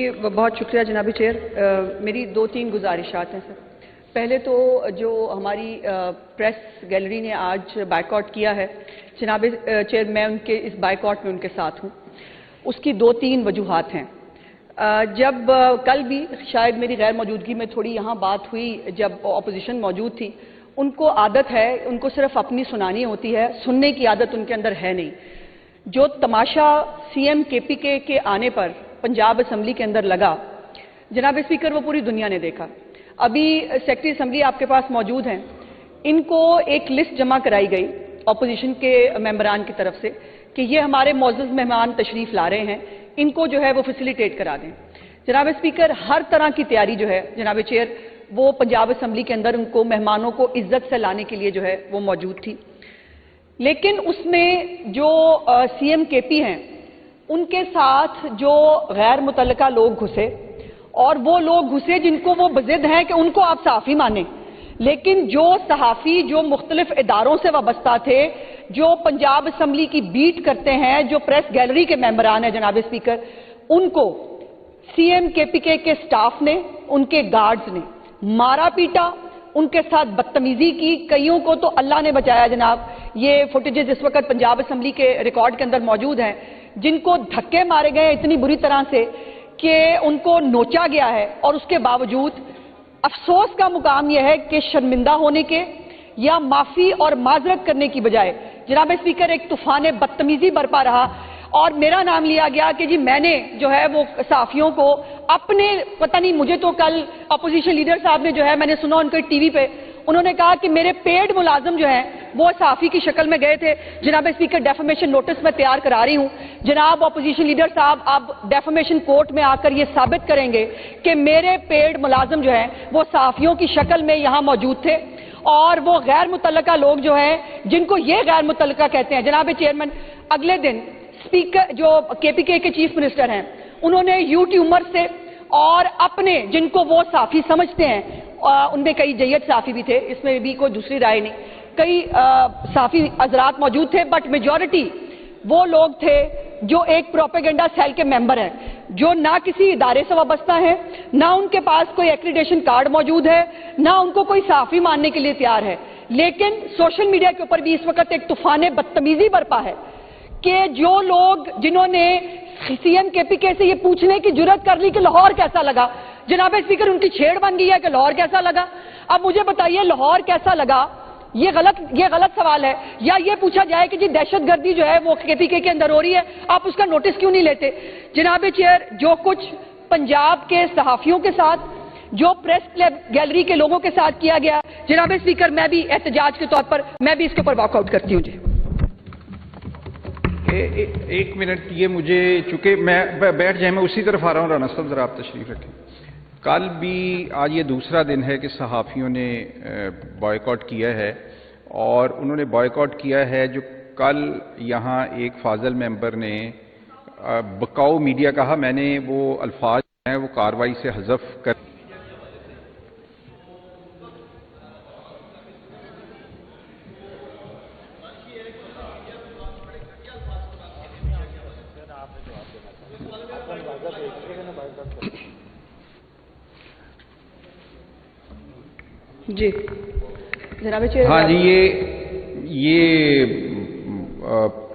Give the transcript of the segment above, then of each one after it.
बहुत शुक्रिया जनाबी चेयर। मेरी दो तीन गुजारिशात हैं सर। पहले तो जो हमारी प्रेस गैलरी ने आज बाइकआउट किया है, जनाबी चेयर मैं उनके इस बाइकआउट में उनके साथ हूँ। उसकी दो तीन वजूहात हैं। जब कल भी शायद मेरी गैर मौजूदगी में थोड़ी यहाँ बात हुई, जब अपोजिशन मौजूद थी, उनको आदत है, उनको सिर्फ अपनी सुनानी होती है, सुनने की आदत उनके अंदर है नहीं। जो तमाशा सीएम केपीके के आने पर पंजाब असम्बली के अंदर लगा, जनाब स्पीकर, वो पूरी दुनिया ने देखा। अभी सेक्रेटरी असम्बली आपके पास मौजूद हैं, इनको एक लिस्ट जमा कराई गई अपोजिशन के मेंबरान की तरफ से कि ये हमारे मौजूद मेहमान तशरीफ ला रहे हैं, इनको जो है वो फैसिलिटेट करा दें। जनाब स्पीकर, हर तरह की तैयारी जो है जनाब चेयर वो पंजाब असम्बली के अंदर उनको मेहमानों को इज्जत से लाने के लिए जो है वो मौजूद थी। लेकिन उसमें जो सीएम केपी हैं, उनके साथ जो गैर मुतल्लका लोग घुसे, और वो लोग घुसे जिनको वो बज़िद हैं कि उनको आप सहाफ़ी माने, लेकिन जो सहाफ़ी जो मुख्तलिफ इदारों से वाबस्ता थे, जो पंजाब असम्बली की बीट करते हैं, जो प्रेस गैलरी के मेंबरान हैं जनाब स्पीकर, उनको सीएम केपीके के स्टाफ ने, उनके गार्ड्स ने मारा पीटा, उनके साथ बदतमीजी की। कईयों को तो अल्लाह ने बचाया जनाब, ये फुटेजेस इस वक्त पंजाब असम्बली के रिकॉर्ड के अंदर मौजूद हैं, जिनको धक्के मारे गए इतनी बुरी तरह से कि उनको नोचा गया है। और उसके बावजूद अफसोस का मुकाम यह है कि शर्मिंदा होने के या माफी और माजरत करने की बजाय जनाब स्पीकर एक तूफान बदतमीजी बरपा रहा, और मेरा नाम लिया गया कि जी मैंने जो है वो सहाफियों को अपने, पता नहीं, मुझे तो कल अपोजिशन लीडर साहब ने जो है, मैंने सुना उनके टीवी पे, उन्होंने कहा कि मेरे पेड मुलाजिम जो हैं वो सहाफी की शक्ल में गए थे। जनाब स्पीकर, डेफमेशन नोटिस मैं तैयार करा रही हूं। जनाब अपोजिशन लीडर साहब, आप डेफमेशन कोर्ट में आकर ये साबित करेंगे कि मेरे पेड मुलाजिम जो हैं वो सहाफियों की शक्ल में यहां मौजूद थे, और वो गैर मुतल्लका लोग जो हैं, जिनको ये गैर मुतल्लका कहते हैं, जनाब चेयरमैन, अगले दिन स्पीकर जो केपीके के चीफ मिनिस्टर हैं, उन्होंने यूट्यूबर से और अपने जिनको वो साफी समझते हैं, उनमें कई जय्यद साफी भी थे, इसमें भी कोई दूसरी राय नहीं, कई साफी हजरात मौजूद थे, बट मेजॉरिटी वो लोग थे जो एक प्रोपेगेंडा सेल के मेंबर हैं, जो ना किसी इदारे से वाबस्ता है, ना उनके पास कोई एक्रीडेशन कार्ड मौजूद है, ना उनको कोई साफी मानने के लिए तैयार है। लेकिन सोशल मीडिया के ऊपर भी इस वक्त एक तूफान बदतमीजी बरपा है कि जो लोग, जिन्होंने सीएम केपीके से ये पूछने की जुर्रत कर ली कि लाहौर कैसा लगा, जनाब स्पीकर, उनकी छेड़ बन गई है कि लाहौर कैसा लगा। अब मुझे बताइए, लाहौर कैसा लगा, ये गलत सवाल है। या ये पूछा जाए कि जी दहशतगर्दी जो है वो केपीके के अंदर हो रही है, आप उसका नोटिस क्यों नहीं लेते। जनाब चेयर, जो कुछ पंजाब के सहाफियों के साथ, जो प्रेस गैलरी के लोगों के साथ किया गया, जनाब स्पीकर, मैं भी एहतजाज के तौर पर मैं भी इसके ऊपर वॉकआउट करती हूँ। जी एक मिनट, ये मुझे, चूंकि मैं बैठ जाए, मैं उसी तरफ आ रहा हूँ। राना साहब जरा आप तशरीफ रखें। कल भी, आज ये दूसरा दिन है कि सहाफ़ियों ने बॉयकॉट किया है, और उन्होंने बॉयकॉट किया है जो कल यहाँ एक फाजल मेंबर ने बकाऊ मीडिया कहा, मैंने वो अल्फाज हैं वो कार्रवाई से हज़फ कर। जी जनाब चेयर। हाँ जी, ये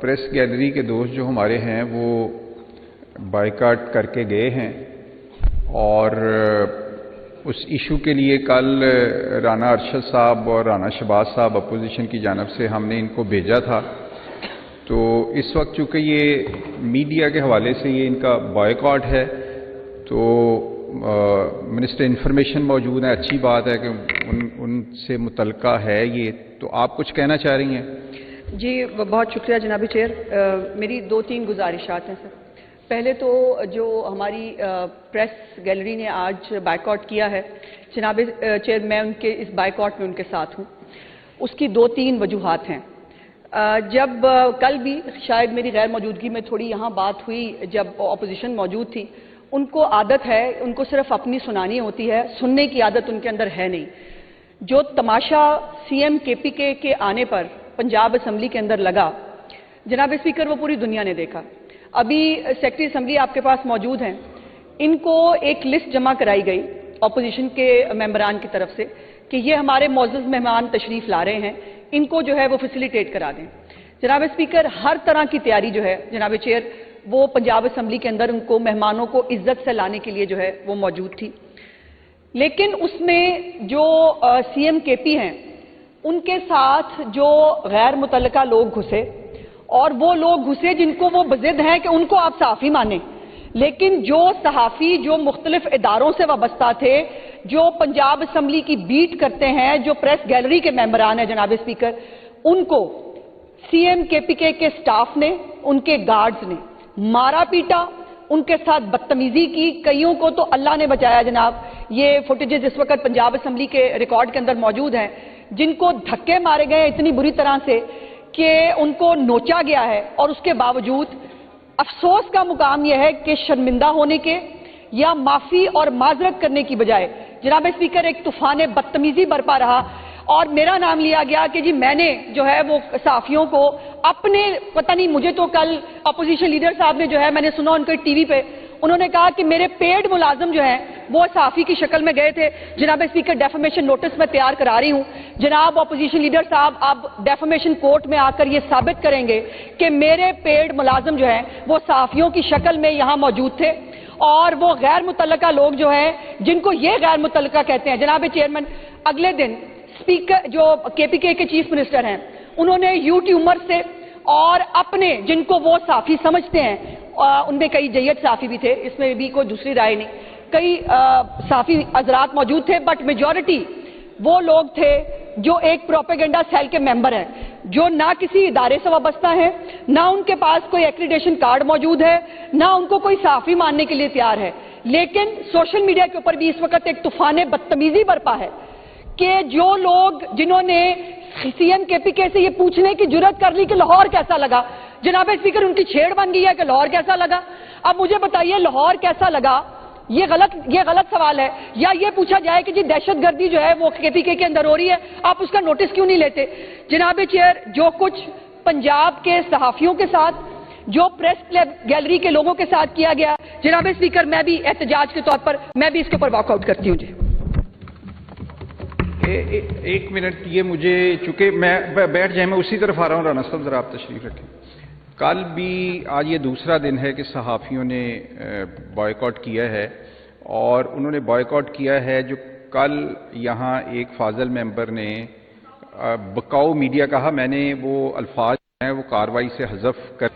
प्रेस गैलरी के दोस्त जो हमारे हैं वो बाइकाट करके गए हैं, और उस इशू के लिए कल राना अरशद साहब और राना शहबाज साहब अपोजिशन की जानब से हमने इनको भेजा था। तो इस वक्त चूँकि ये मीडिया के हवाले से ये इनका बॉयकॉट है, तो मिनिस्टर इंफॉर्मेशन मौजूद है, अच्छी बात है कि उनसे मुतल्लका है ये, तो आप कुछ कहना चाह रही हैं? जी बहुत शुक्रिया जनाबी चेयर। मेरी दो तीन गुजारिशात हैं सर। पहले तो जो हमारी प्रेस गैलरी ने आज बाइकआउट किया है, जनाब चेयर मैं उनके इस बाइकआउट में उनके साथ हूँ। उसकी दो तीन वजूहात हैं। जब कल भी शायद मेरी गैर मौजूदगी में थोड़ी यहाँ बात हुई, जब अपोजिशन मौजूद थी, उनको आदत है, उनको सिर्फ अपनी सुनानी होती है, सुनने की आदत उनके अंदर है नहीं। जो तमाशा सीएम केपीके के आने पर पंजाब असम्बली के अंदर लगा, जनाब स्पीकर, वो पूरी दुनिया ने देखा। अभी सेक्रेटरी असम्बली आपके पास मौजूद हैं, इनको एक लिस्ट जमा कराई गई अपोजिशन के मेंबरान की तरफ से कि ये हमारे मौजूद मेहमान तशरीफ ला रहे हैं, इनको जो है वो फैसिलिटेट करा दें। जनाब स्पीकर, हर तरह की तैयारी जो है जनाब चेयर वो पंजाब असम्बली के अंदर उनको मेहमानों को इज्जत से लाने के लिए जो है वो मौजूद थी, लेकिन उसमें जो सीएम केपी हैं उनके साथ जो गैर मुतल्लका लोग घुसे, और वो लोग घुसे जिनको वो बज़िद हैं कि उनको आप सहाफ़ी माने, लेकिन जो सहाफ़ी जो मुख्तलिफ इदारों से वाबस्ता थे, जो पंजाब असम्बली की बीट करते हैं, जो प्रेस गैलरी के मेंबरान हैं जनाब स्पीकर, उनको सीएम केपीके के स्टाफ ने, उनके गार्ड्स ने मारा पीटा, उनके साथ बदतमीजी की। कईयों को तो अल्लाह ने बचाया जनाब, ये फुटेजेस इस वक्त पंजाब असम्बली के रिकॉर्ड के अंदर मौजूद हैं, जिनको धक्के मारे गए इतनी बुरी तरह से कि उनको नोचा गया है। और उसके बावजूद अफसोस का मुकाम यह है कि शर्मिंदा होने के या माफी और माजरत करने की बजाय जनाब स्पीकर एक तूफान बदतमीजी बरपा रहा, और मेरा नाम लिया गया कि जी मैंने जो है वो सहाफियों को अपने, पता नहीं, मुझे तो कल अपोजिशन लीडर साहब ने जो है मैंने सुना उनके टीवी पे, उन्होंने कहा कि मेरे पेड मुलाजिम जो हैं वो सहाफी की शक्ल में गए थे। जनाब स्पीकर, डेफमेशन नोटिस मैं तैयार करा रही हूं। जनाब अपोजिशन लीडर साहब, आप डेफमेशन कोर्ट में आकर ये साबित करेंगे कि मेरे पेड मुलाजिम जो हैं वो सहाफियों की शक्ल में यहां मौजूद थे, और वो गैर मुतल्लका लोग जो हैं, जिनको ये गैर मुतल्लका कहते हैं। जनाब चेयरमैन, अगले दिन स्पीकर जो केपीके के चीफ मिनिस्टर हैं, उन्होंने यूट्यूबर से और अपने जिनको वो साफी समझते हैं, उनमें कई जैयद साफी भी थे, इसमें भी कोई दूसरी राय नहीं, कई साफी हजरात मौजूद थे, बट मेजॉरिटी वो लोग थे जो एक प्रोपेगेंडा सेल के मेंबर हैं, जो ना किसी इदारे से वाबस्ता है, ना उनके पास कोई एक्रीडेशन कार्ड मौजूद है, ना उनको कोई साफी मानने के लिए तैयार है। लेकिन सोशल मीडिया के ऊपर भी इस वक्त एक तूफान बदतमीजी बरपा है कि जो लोग, जिन्होंने सीएम केपीके से ये पूछने की जुर्रत कर ली कि लाहौर कैसा लगा, जनाब स्पीकर उनकी छेड़ बन गई है कि लाहौर कैसा लगा। अब मुझे बताइए, लाहौर कैसा लगा, ये गलत सवाल है, या ये पूछा जाए कि जी दहशतगर्दी जो है वो केपीके के अंदर हो रही है, आप उसका नोटिस क्यों नहीं लेते। जनाब चेयर, जो कुछ पंजाब के सहाफियों के साथ, जो प्रेस गैलरी के लोगों के साथ किया गया, जनाब स्पीकर, मैं भी एहतजाज के तौर पर मैं भी इसके ऊपर वॉकआउट करती हूँ। जी एक मिनट, ये मुझे, चूंकि मैं बैठ जाए, मैं उसी तरफ आ रहा हूँ। राना साहब जरा आप तशरीफ रखें। कल भी, आज ये दूसरा दिन है कि सहाफ़ियों ने बॉयकॉट किया है, और उन्होंने बॉयकॉट किया है जो कल यहाँ एक फाजल मेंबर ने बकाऊ मीडिया कहा, मैंने वो अल्फाज हैं वो कार्रवाई से हज़फ कर